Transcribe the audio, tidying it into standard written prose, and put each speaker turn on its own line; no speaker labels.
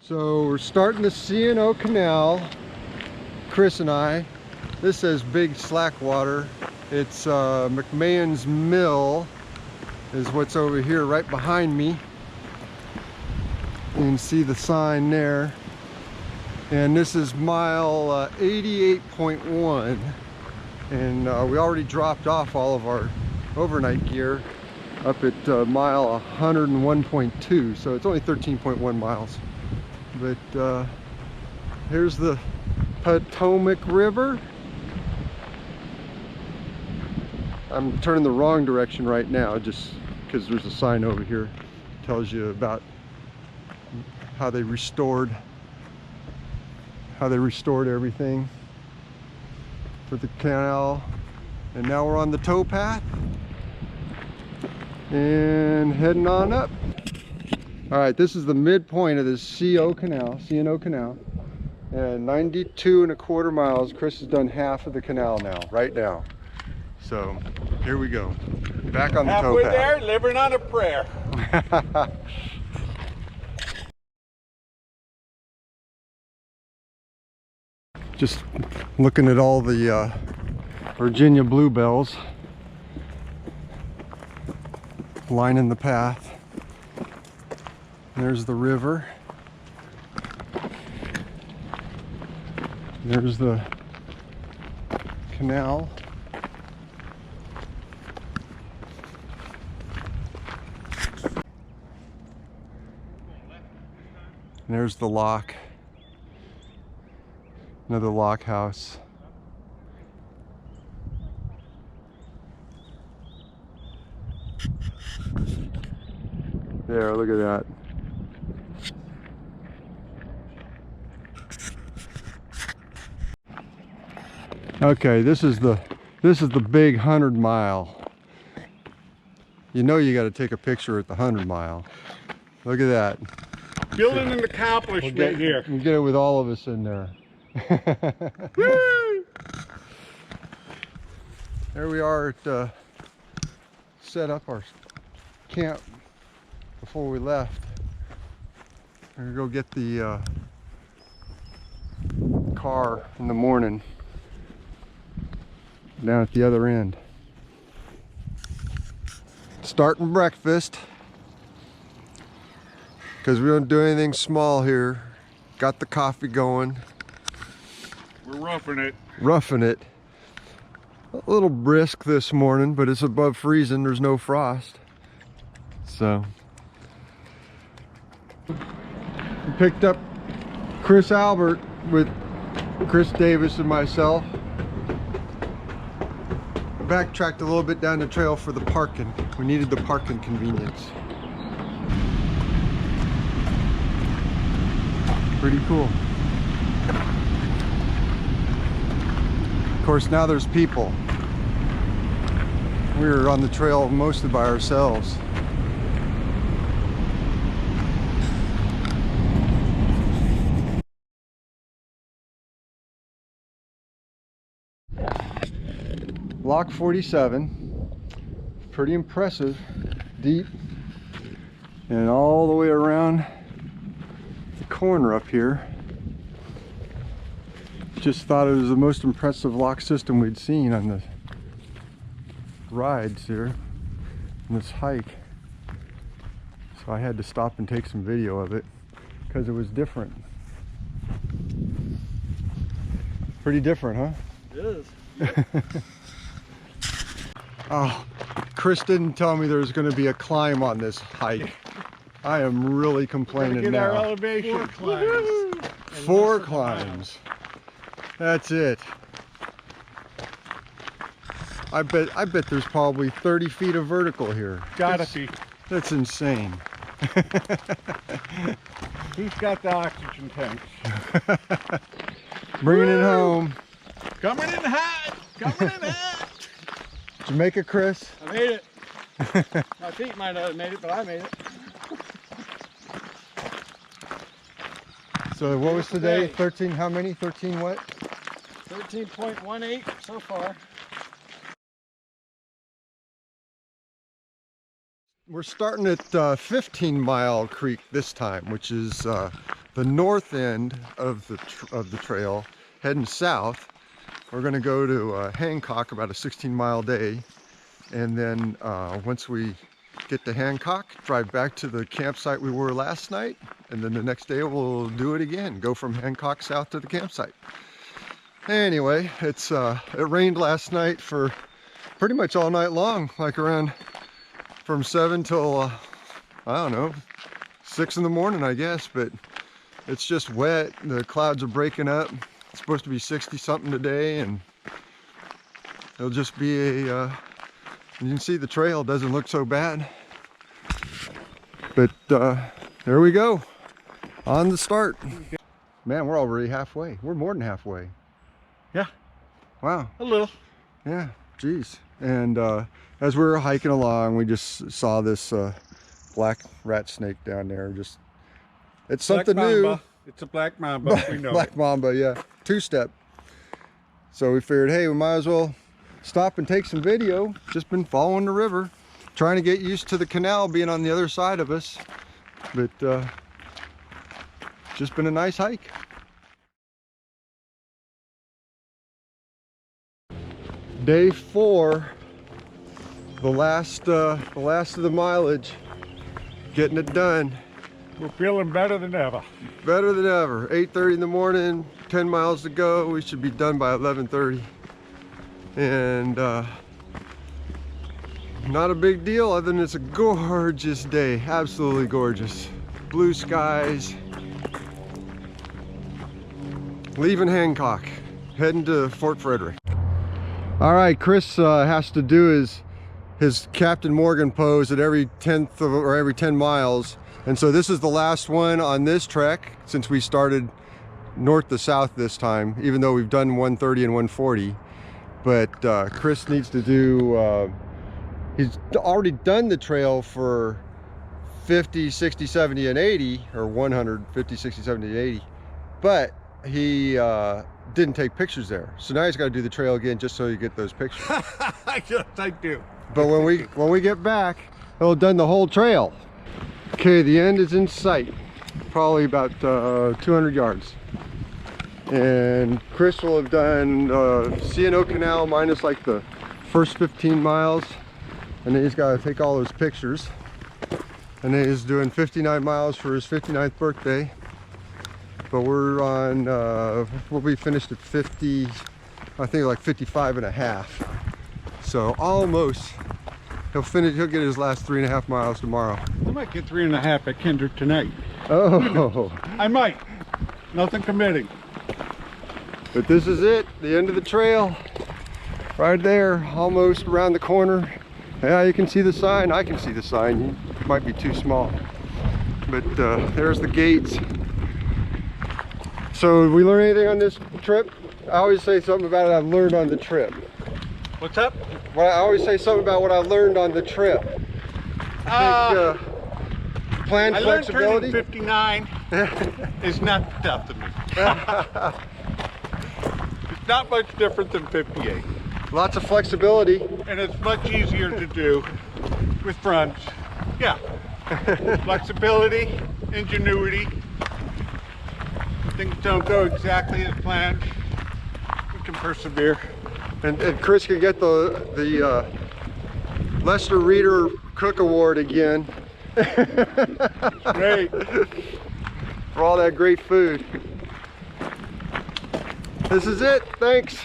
So we're starting the C&O Canal, Chris and I. This says Big Slack Water. It's McMahon's Mill is what's over here right behind me. You can see the sign there. And this is mile 88.1. And we already dropped off all of our overnight gear up at mile 101.2. So it's only 13.1 miles. But here's the Potomac River. I'm turning the wrong direction right now just because there's a sign over here that tells you about how they restored everything for the canal. And now we're on the towpath and heading on up. All right, this is the midpoint of this C&O Canal, and 92.25 miles. Chris has done half of the canal now, right now. So here we go, back on the towpath.
Halfway there, living on a prayer.
Just looking at all the Virginia bluebells lining the path. There's the river. There's the canal. And there's the lock. Another lock house. There, look at that. Okay, this is the big 100 mile. You know you got to take a picture at the 100 mile. Look at that.
Feeling an accomplishment here.
We'll get it with all of us in there.
Woo!
There we are at set up our camp before we left. We're gonna go get the car in the morning down at the other end. Starting breakfast because we don't do anything small here. Got the coffee going.
We're roughing it.
Roughing it. A little brisk this morning, but it's above freezing. There's no frost. So we picked up Chris Albert with Chris Davis and myself. Backtracked a little bit down the trail for the parking. We needed the parking convenience. Pretty cool. Of course, now there's people. We were on the trail mostly by ourselves. Block 47, pretty impressive, deep, and all the way around the corner up here. Just thought it was the most impressive lock system we'd seen on the rides here, on this hike. So I had to stop and take some video of it because it was different. Pretty different, huh?
It is.
Oh, Chris didn't tell me there was going to be a climb on this hike. I am really complaining
Get
now.
our elevation. 4 climbs.
4 climbs. That's it. I bet there's probably 30 feet of vertical here.
Gotta be.
That's insane.
Who's got the oxygen tanks?
Bringing it home.
Coming in hot. Coming in hot.
Jamaica, Chris.
I made it. My feet might not have made it, but I made it.
So what was today? 13, how many? 13 what?
13.18 so far.
We're starting at 15 Mile Creek this time, which is the north end of the trail, heading south. We're going to go to Hancock, about a 16-mile day, and then once we get to Hancock, drive back to the campsite we were last night, and then the next day we'll do it again, go from Hancock south to the campsite. Anyway, it rained last night for pretty much all night long, like around from 7 till I don't know, 6 in the morning, I guess. But it's just wet, the clouds are breaking up. It's supposed to be 60 something today, and it'll just be a you can see the trail doesn't look so bad. But there we go, on the start. Man, we're already halfway. We're more than halfway.
Yeah.
Wow.
A little.
Yeah, geez. And as we were hiking along, we just saw this black rat snake down there. It's something new.
It's a black mamba, we know.
Black mamba, yeah. Two-step. So we figured, hey, we might as well stop and take some video. Just been following the river, trying to get used to the canal being on the other side of us. But just been a nice hike. Day 4, the last of the mileage, getting it done.
We're feeling better than ever.
Better than ever. 8:30 in the morning, 10 miles to go. We should be done by 11:30. And not a big deal other than it's a gorgeous day. Absolutely gorgeous. Blue skies. Leaving Hancock, heading to Fort Frederick. All right, Chris has to do his Captain Morgan pose at every 10th or every 10 miles. And so this is the last one on this trek since we started north to south this time, even though we've done 130 and 140. But Chris needs to do, he's already done the trail for 50, 60, 70, and 80, or 100, 50, 60, 70, and 80. But he didn't take pictures there. So now he's got to do the trail again just so you get those pictures.
Yes, I do.
But when we get back, he'll have done the whole trail. Okay, the end is in sight. Probably about 200 yards. And Chris will have done C&O Canal minus like the first 15 miles. And then he's got to take all those pictures. And then he's doing 59 miles for his 59th birthday. But we're on, we'll be finished at 50, I think like 55 and a half. So almost, he'll get his last 3.5 miles tomorrow.
I might get 3.5 at Kendrick tonight.
Oh.
I might. Nothing committing.
But this is it, the end of the trail. Right there, almost around the corner. Yeah, you can see the sign. I can see the sign. It might be too small. But there's the gates. So did we learn anything on this trip? I always say something about it I've learned on the trip.
What's up?
Well, I always say something about what I learned on the trip. I think plan flexibility.
I learned turning 59 is not tough to me. It's not much different than 58.
Lots of flexibility.
And it's much easier to do with friends. Yeah. Flexibility, ingenuity. Things don't go exactly as planned. We can persevere.
And Chris can get the Lester Reader Cook Award again.
Great.
For all that great food. This is it. Thanks.